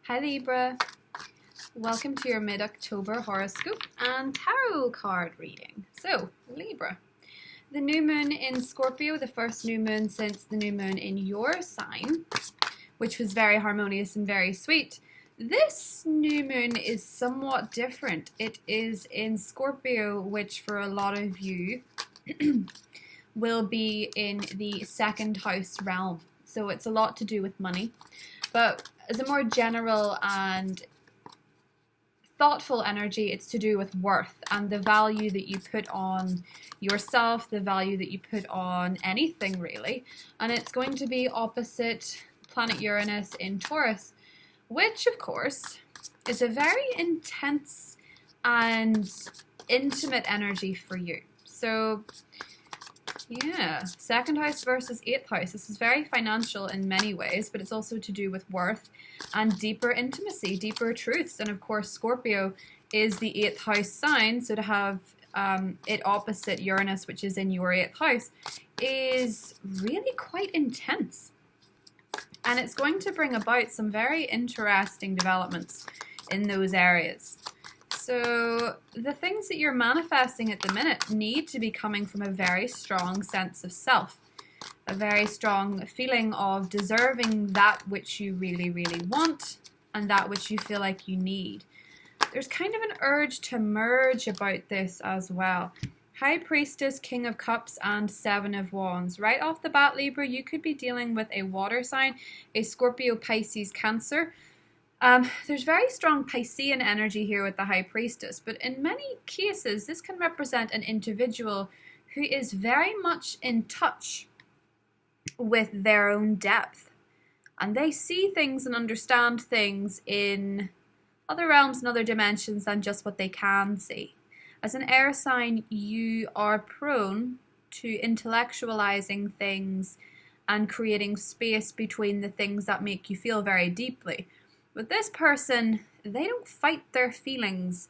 Hi Libra, welcome to your mid-October horoscope and tarot card reading. So, Libra, the new moon in Scorpio, the first new moon since the new moon in your sign, which was very harmonious and very sweet. This new moon is somewhat different. It is in Scorpio, which for a lot of you will be in the second house realm. So it's a lot to do with money. But as a more general and thoughtful energy, it's to do with worth and the value that you put on yourself, the value that you put on anything really. And it's going to be opposite planet Uranus in Taurus, which of course is a very intense and intimate energy for you. So yeah, second house versus eighth house. This is very financial in many ways, but it's also to do with worth and deeper intimacy, deeper truths. And of course, Scorpio is the eighth house sign, so to have it opposite Uranus, which is in your eighth house, is really quite intense. And it's going to bring about some very interesting developments in those areas. So the things that you're manifesting at the minute need to be coming from a very strong sense of self, a very strong feeling of deserving that which you really, really want and that which you feel like you need. There's kind of an urge to merge about this as well. High Priestess, King of Cups, and Seven of Wands. Right off the bat, Libra, you could be dealing with a water sign, a Scorpio, Pisces, Cancer. There's very strong Piscean energy here with the High Priestess, but in many cases, this can represent an individual who is very much in touch with their own depth. And they see things and understand things in other realms and other dimensions than just what they can see. As an air sign, you are prone to intellectualizing things and creating space between the things that make you feel very deeply. With this person, they don't fight their feelings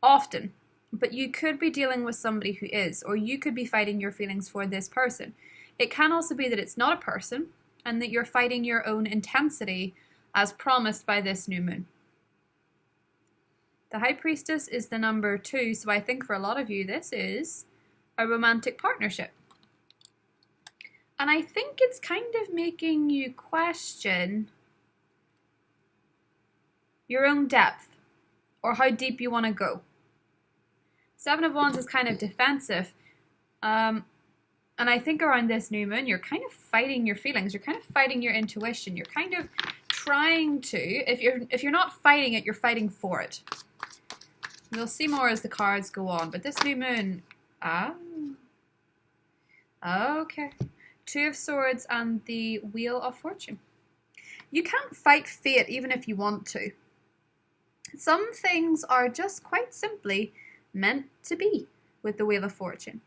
often, but you could be dealing with somebody who is, or you could be fighting your feelings for this person. It can also be that it's not a person and that you're fighting your own intensity as promised by this new moon. The High Priestess is the number 2, so I think for a lot of you this is a romantic partnership. And I think it's kind of making you question your own depth, or how deep you want to go. Seven of Wands is kind of defensive, and I think around this new moon, you're kind of fighting your feelings, you're kind of fighting your intuition, you're kind of trying to, if you're not fighting it, you're fighting for it. We'll see more as the cards go on, but this new moon, okay. Two of Swords and the Wheel of Fortune. You can't fight fate even if you want to. Some things are just quite simply meant to be with the Wheel of Fortune.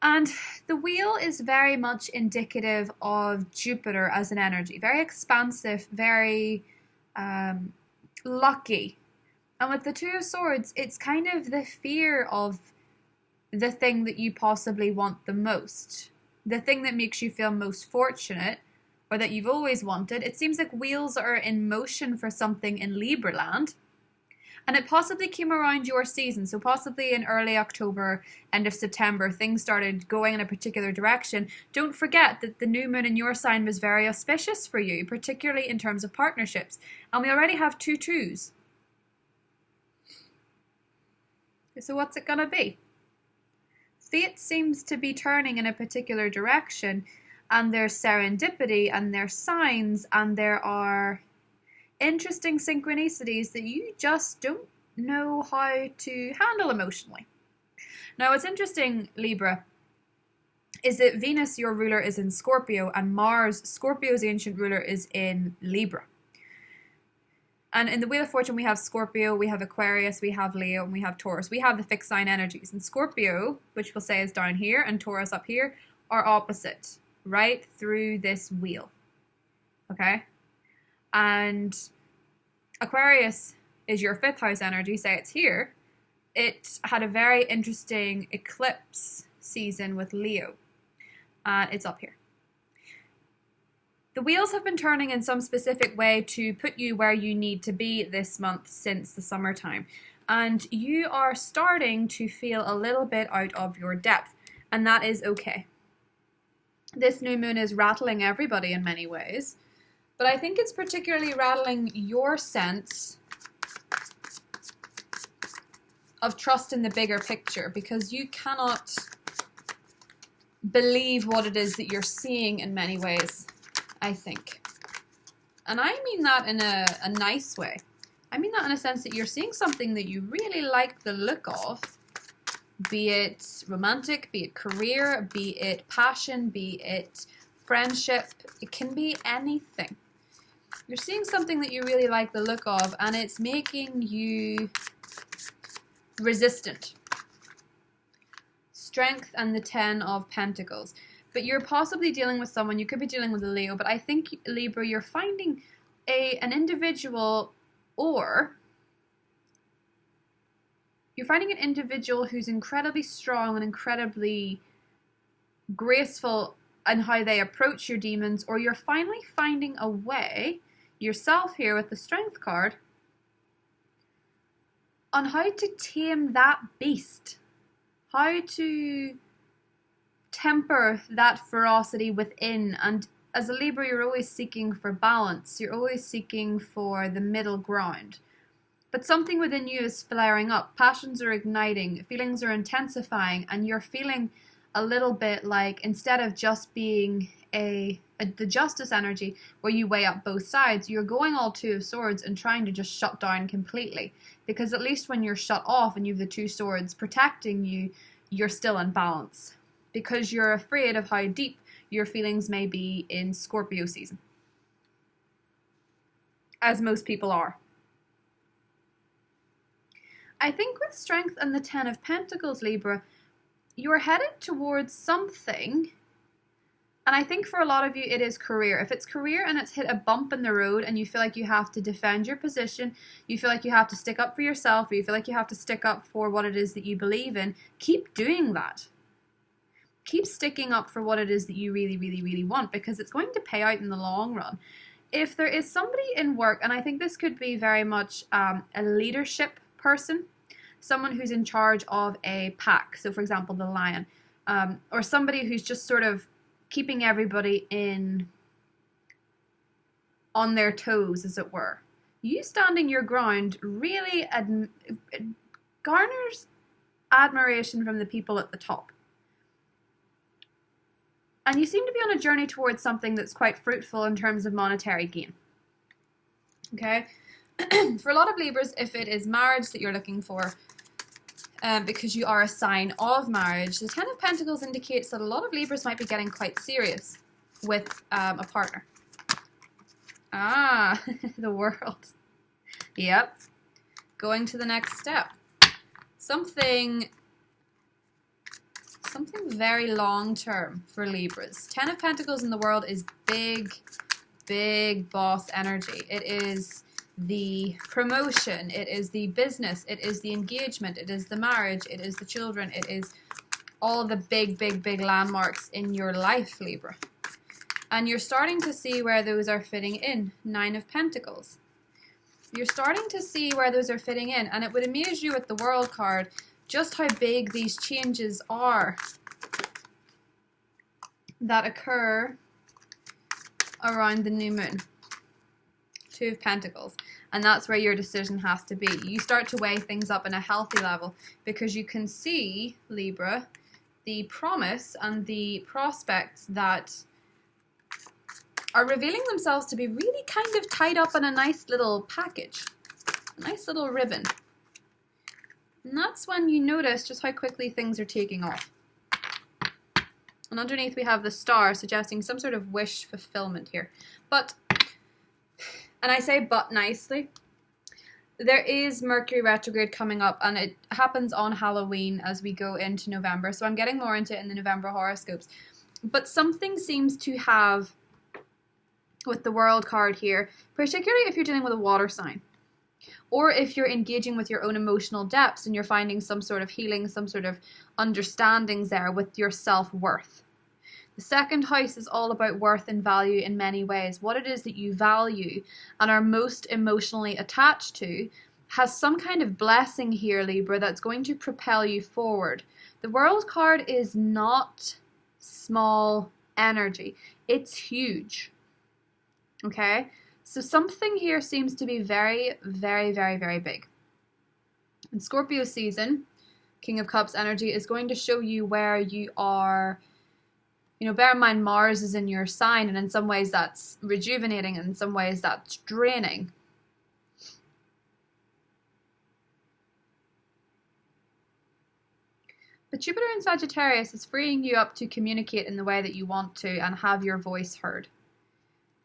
And the wheel is very much indicative of Jupiter as an energy. Very expansive, very lucky. And with the Two of Swords, it's kind of the fear of the thing that you possibly want the most. The thing that makes you feel most fortunate, or that you've always wanted. It seems like wheels are in motion for something in Libra land. And it possibly came around your season, so possibly in early October, end of September, things started going in a particular direction. Don't forget that the new moon in your sign was very auspicious for you, particularly in terms of partnerships. And we already have 2 twos. So what's it gonna be? Fate seems to be turning in a particular direction, and there's serendipity, and there's signs, and there are interesting synchronicities that you just don't know how to handle emotionally. Now, what's interesting, Libra, is that Venus, your ruler, is in Scorpio, and Mars, Scorpio's ancient ruler, is in Libra. And in the Wheel of Fortune, we have Scorpio, we have Aquarius, we have Leo, and we have Taurus. We have the fixed sign energies. And Scorpio, which we'll say is down here, and Taurus up here, are opposite, right through this wheel. Okay? And Aquarius is your 5th house energy, say it's here. It had a very interesting eclipse season with Leo. And it's up here. The wheels have been turning in some specific way to put you where you need to be this month since the summertime. And you are starting to feel a little bit out of your depth, and that is okay. This new moon is rattling everybody in many ways, but I think it's particularly rattling your sense of trust in the bigger picture, because you cannot believe what it is that you're seeing in many ways, I think. And I mean that in a nice way. I mean that in a sense that you're seeing something that you really like the look of, be it romantic, be it career, be it passion, be it friendship. It can be anything. You're seeing something that you really like the look of, and it's making you resistant. Strength and the 10 of Pentacles. But you're possibly dealing with someone, you could be dealing with a Leo, but I think, Libra, you're finding an individual, or you're finding an individual who's incredibly strong and incredibly graceful in how they approach your demons, or you're finally finding a way, yourself here with the Strength card, on how to tame that beast, how to temper that ferocity within. And as a Libra, you're always seeking for balance. You're always seeking for the middle ground. But something within you is flaring up. Passions are igniting. Feelings are intensifying. And you're feeling a little bit like, instead of just being the justice energy where you weigh up both sides, you're going all Two of Swords and trying to just shut down completely. Because at least when you're shut off and you have the Two Swords protecting you, you're still in balance. Because you're afraid of how deep your feelings may be in Scorpio season. As most people are. I think with Strength and the 10 of Pentacles, Libra, you're headed towards something. And I think for a lot of you, it is career. If it's career and it's hit a bump in the road and you feel like you have to defend your position, you feel like you have to stick up for yourself, or you feel like you have to stick up for what it is that you believe in, keep doing that. Keep sticking up for what it is that you really, really, really want, because it's going to pay out in the long run. If there is somebody in work, and I think this could be very much a leadership person, someone who's in charge of a pack, so for example, the lion, or somebody who's just sort of keeping everybody on their toes, as it were. You standing your ground really garners admiration from the people at the top. And you seem to be on a journey towards something that's quite fruitful in terms of monetary gain. Okay? For a lot of Libras, if it is marriage that you're looking for, because you are a sign of marriage, the 10 of Pentacles indicates that a lot of Libras might be getting quite serious with a partner. Ah, the World. Yep. Going to the next step. Something very long-term for Libras. 10 of Pentacles in the World is big, big boss energy. It is the promotion, it is the business, it is the engagement, it is the marriage, it is the children, it is all the big, big, big landmarks in your life, Libra. And you're starting to see where those are fitting in. 9 of Pentacles. You're starting to see where those are fitting in. And it would amuse you with the World card just how big these changes are that occur around the new moon. 2 of Pentacles. And that's where your decision has to be. You start to weigh things up in a healthy level, because you can see, Libra, the promise and the prospects that are revealing themselves to be really kind of tied up in a nice little package, a nice little ribbon. And that's when you notice just how quickly things are taking off. And underneath we have the star, suggesting some sort of wish fulfillment here. But, and I say but nicely, there is Mercury retrograde coming up, and it happens on Halloween as we go into November. So I'm getting more into it in the November horoscopes. But something seems to have, with the World card here, particularly if you're dealing with a water sign, or if you're engaging with your own emotional depths and you're finding some sort of healing, some sort of understandings there with your self-worth. The The second house is all about worth and value in many ways. What it is that you value and are most emotionally attached to has some kind of blessing here, Libra, that's going to propel you forward. The World card is not small energy. It's huge. Okay? So something here seems to be very, very, very, very big. In Scorpio season, King of Cups energy is going to show you where you are. You know, bear in mind Mars is in your sign, and in some ways that's rejuvenating, and in some ways that's draining. But Jupiter in Sagittarius is freeing you up to communicate in the way that you want to and have your voice heard.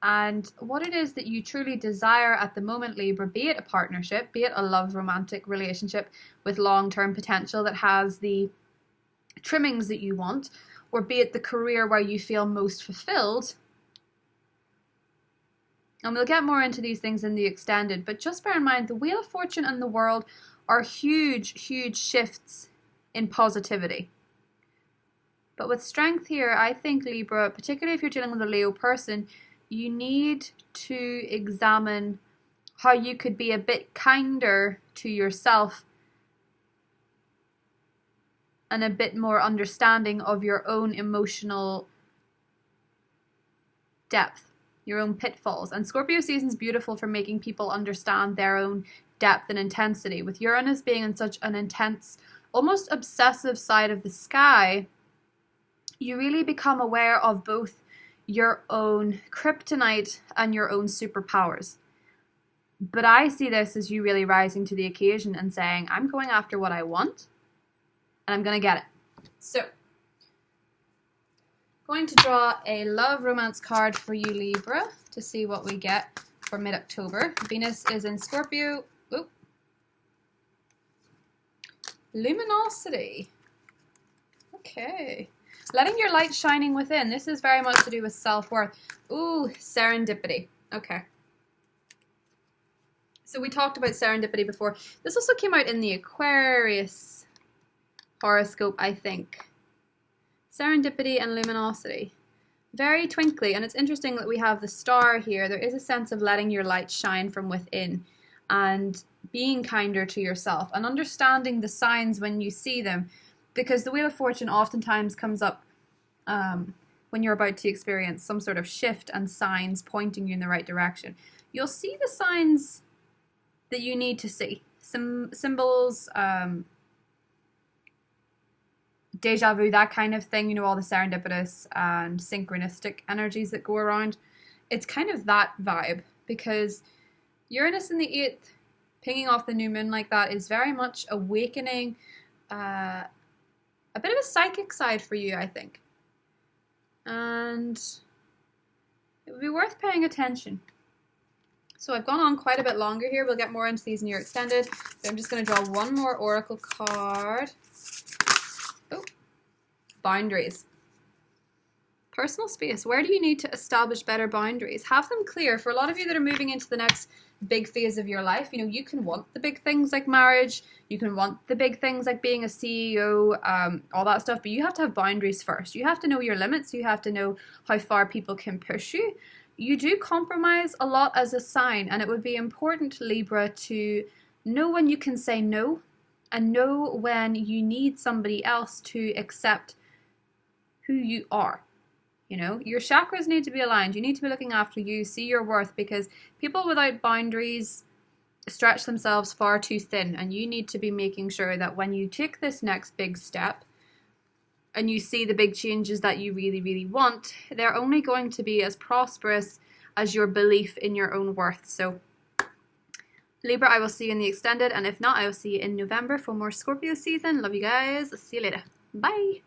And what it is that you truly desire at the moment, Libra, be it a partnership, be it a love romantic relationship with long-term potential that has the trimmings that you want, or be it the career where you feel most fulfilled. And we'll get more into these things in the extended, but just bear in mind the Wheel of Fortune and the World are huge, huge shifts in positivity. But with strength here, I think, Libra, particularly if you're dealing with a Leo person, you need to examine how you could be a bit kinder to yourself and a bit more understanding of your own emotional depth, your own pitfalls. And Scorpio season is beautiful for making people understand their own depth and intensity. With Uranus being in such an intense, almost obsessive side of the sky, you really become aware of both your own kryptonite and your own superpowers. But I see this as you really rising to the occasion and saying, I'm going after what I want, and I'm going to get it. So, going to draw a love romance card for you, Libra, to see what we get for mid-October. Venus is in Scorpio. Ooh. Luminosity. Okay. Letting your light shining within. This is very much to do with self-worth. Ooh, serendipity. Okay. So we talked about serendipity before. This also came out in the Aquarius horoscope, I think. Serendipity and luminosity. Very twinkly. And it's interesting that we have the star here. There is a sense of letting your light shine from within and being kinder to yourself and understanding the signs when you see them. Because the Wheel of Fortune oftentimes comes up when you're about to experience some sort of shift and signs pointing you in the right direction. You'll see the signs that you need to see. Some symbols, deja vu, that kind of thing, you know, all the serendipitous and synchronistic energies that go around. It's kind of that vibe, because Uranus in the 8th, pinging off the new moon like that, is very much awakening a bit of a psychic side for you, I think. And it would be worth paying attention. So I've gone on quite a bit longer here. We'll get more into these in your extended. So I'm just going to draw one more oracle card. Oh, boundaries. Personal space. Where do you need to establish better boundaries? Have them clear. For a lot of you that are moving into the next big phase of your life, you know, you can want the big things like marriage, you can want the big things like being a CEO, all that stuff, but you have to have boundaries first. You have to know your limits. You have to know how far people can push you. You do compromise a lot as a sign, and it would be important, Libra, to know when you can say no and know when you need somebody else to accept who you are. You know, your chakras need to be aligned. You need to be looking after you, see your worth, because people without boundaries stretch themselves far too thin, and you need to be making sure that when you take this next big step and you see the big changes that you really, really want, they're only going to be as prosperous as your belief in your own worth. So, Libra, I will see you in the extended, and if not, I will see you in November for more Scorpio season. Love you guys. See you later. Bye.